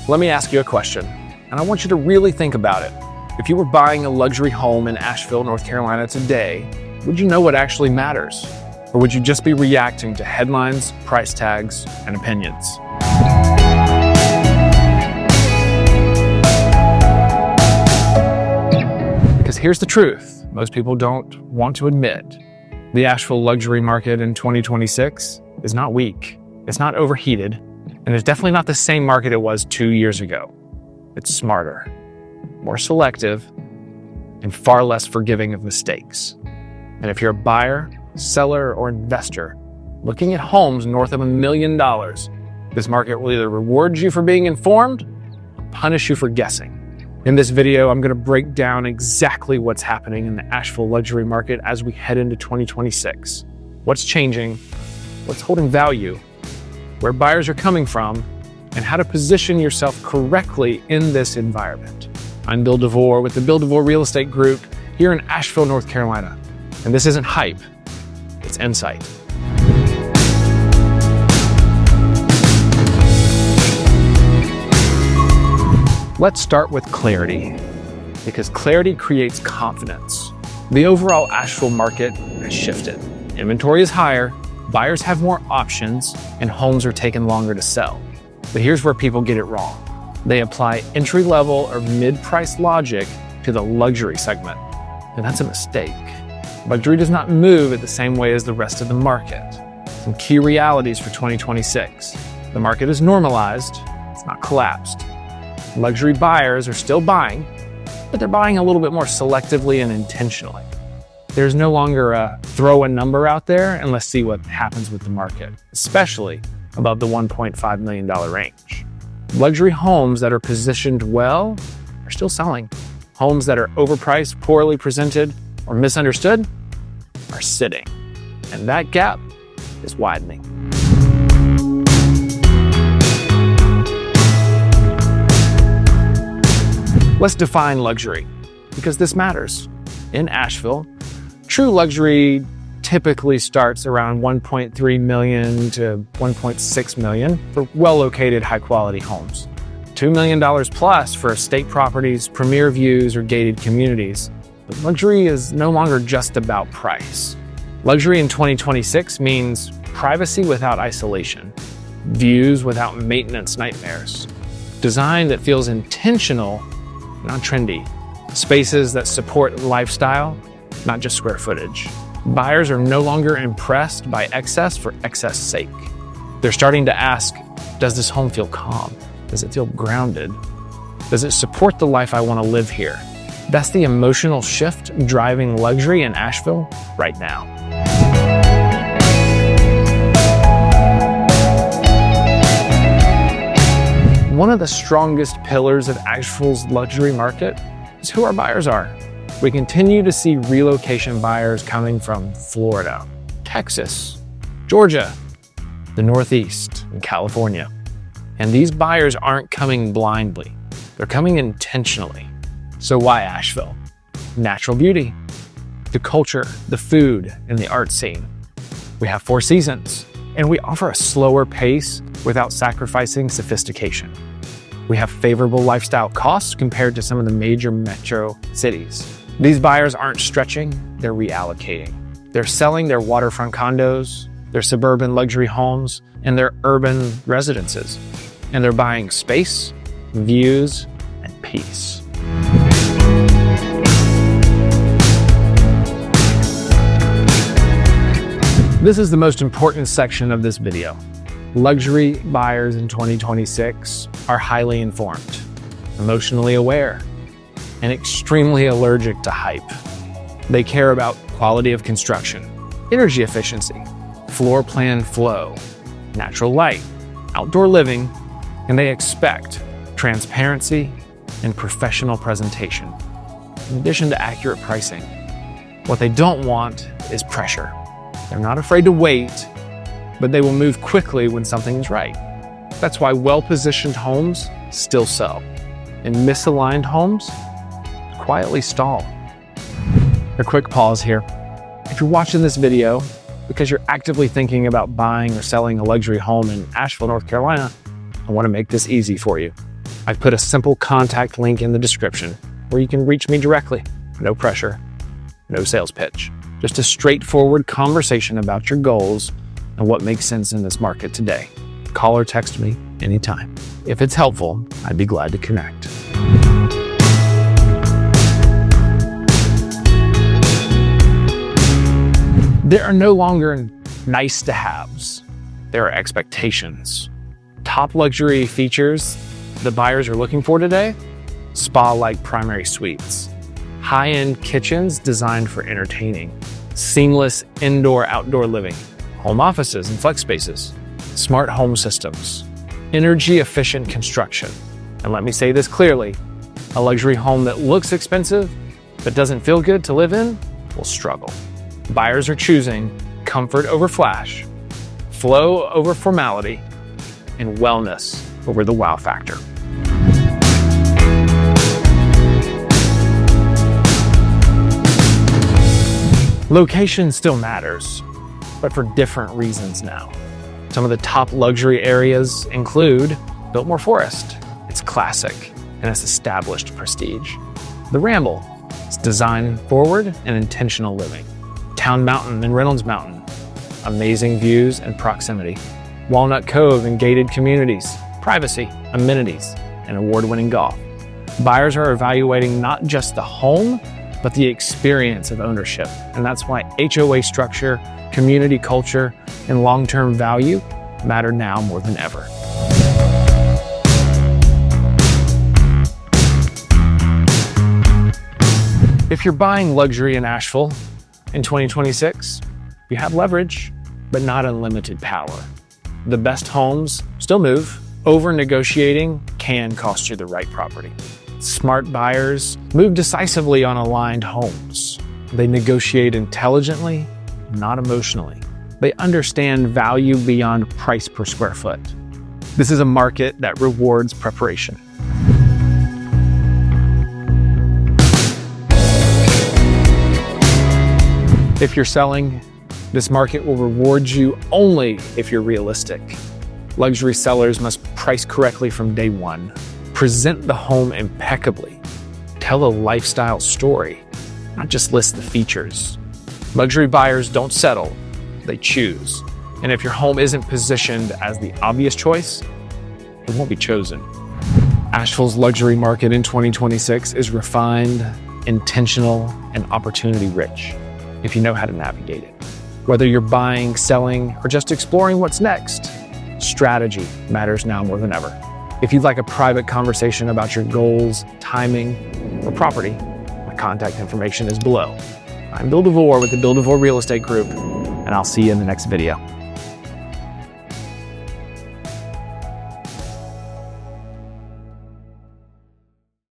Let me ask you a question, and I want you to really think about it. If you were buying a luxury home in Asheville, North Carolina today, would you know what actually matters? Or would you just be reacting to headlines, price tags, and opinions? Because here's the truth most people don't want to admit. The Asheville luxury market in 2026 is not weak, it's not overheated, and it's definitely not the same market it was 2 years ago. It's smarter, more selective, and far less forgiving of mistakes. And if you're a buyer, seller, or investor looking at homes north of $1 million, this market will either reward you for being informed or punish you for guessing. In this video, I'm going to break down exactly what's happening in the Asheville luxury market as we head into 2026. What's changing, what's holding value, where buyers are coming from, and how to position yourself correctly in this environment. I'm Bill DeVore with the Bill DeVore Real Estate Group here in Asheville, North Carolina. And this isn't hype, it's insight. Let's start with clarity, because clarity creates confidence. The overall Asheville market has shifted. Inventory is higher, buyers have more options, and homes are taking longer to sell. But here's where people get it wrong. They apply entry-level or mid-price logic to the luxury segment, and that's a mistake. Luxury does not move at the same way as the rest of the market. Some key realities for 2026. The market is normalized, it's not collapsed. Luxury buyers are still buying, but they're buying a little bit more selectively and intentionally. There's no longer a throw a number out there and let's see what happens with the market, especially above the $1.5 million range. Luxury homes that are positioned well are still selling. Homes that are overpriced, poorly presented, or misunderstood are sitting. And that gap is widening. Let's define luxury, because this matters. In Asheville, true luxury typically starts around $1.3 million to $1.6 million for well-located, high-quality homes. $2 million plus for estate properties, premier views, or gated communities. But luxury is no longer just about price. Luxury in 2026 means privacy without isolation, views without maintenance nightmares, design that feels intentional, not trendy, spaces that support lifestyle, not just square footage. Buyers are no longer impressed by excess for excess sake. They're starting to ask, does this home feel calm? Does it feel grounded? Does it support the life I want to live here? That's the emotional shift driving luxury in Asheville right now. One of the strongest pillars of Asheville's luxury market is who our buyers are. We continue to see relocation buyers coming from Florida, Texas, Georgia, the Northeast, and California. And these buyers aren't coming blindly. They're coming intentionally. So why Asheville? Natural beauty, the culture, the food, and the art scene. We have 4 seasons, and we offer a slower pace without sacrificing sophistication. We have favorable lifestyle costs compared to some of the major metro cities. These buyers aren't stretching, they're reallocating. They're selling their waterfront condos, their suburban luxury homes, and their urban residences. And they're buying space, views, and peace. This is the most important section of this video. Luxury buyers in 2026 are highly informed, emotionally aware, and extremely allergic to hype. They care about quality of construction, energy efficiency, floor plan flow, natural light, outdoor living, and they expect transparency and professional presentation, in addition to accurate pricing. What they don't want is pressure. They're not afraid to wait, but they will move quickly when something is right. That's why well-positioned homes still sell, and misaligned homes quietly stall. A quick pause here. If you're watching this video because you're actively thinking about buying or selling a luxury home in Asheville, North Carolina, I want to make this easy for you. I've put a simple contact link in the description where you can reach me directly. No pressure, no sales pitch, just a straightforward conversation about your goals and what makes sense in this market today. Call or text me anytime. If it's helpful, I'd be glad to connect. There are no longer nice to haves. There are expectations. Top luxury features the buyers are looking for today: spa-like primary suites, high-end kitchens designed for entertaining, seamless indoor-outdoor living, home offices and flex spaces, smart home systems, energy-efficient construction. And let me say this clearly, a luxury home that looks expensive but doesn't feel good to live in will struggle. Buyers are choosing comfort over flash, flow over formality, and wellness over the wow factor. Location still matters, but for different reasons now. Some of the top luxury areas include Biltmore Forest. It's classic and it's established prestige. The Ramble. It's design forward and intentional living. Town Mountain and Reynolds Mountain. Amazing views and proximity. Walnut Cove and gated communities. Privacy, amenities, and award-winning golf. Buyers are evaluating not just the home, but the experience of ownership. And that's why HOA structure, community culture, and long-term value matter now more than ever. If you're buying luxury in Asheville in 2026, you have leverage, but not unlimited power. The best homes still move. Over-negotiating can cost you the right property. Smart buyers move decisively on aligned homes. They negotiate intelligently, not emotionally. They understand value beyond price per square foot. This is a market that rewards preparation. If you're selling, this market will reward you only if you're realistic. Luxury sellers must price correctly from day one. Present the home impeccably. Tell a lifestyle story, not just list the features. Luxury buyers don't settle, they choose. And if your home isn't positioned as the obvious choice, it won't be chosen. Asheville's luxury market in 2026 is refined, intentional, and opportunity-rich if you know how to navigate it. Whether you're buying, selling, or just exploring what's next, strategy matters now more than ever. If you'd like a private conversation about your goals, timing, or property, my contact information is below. I'm Bill DeVore with the Bill DeVore Real Estate Group, and I'll see you in the next video.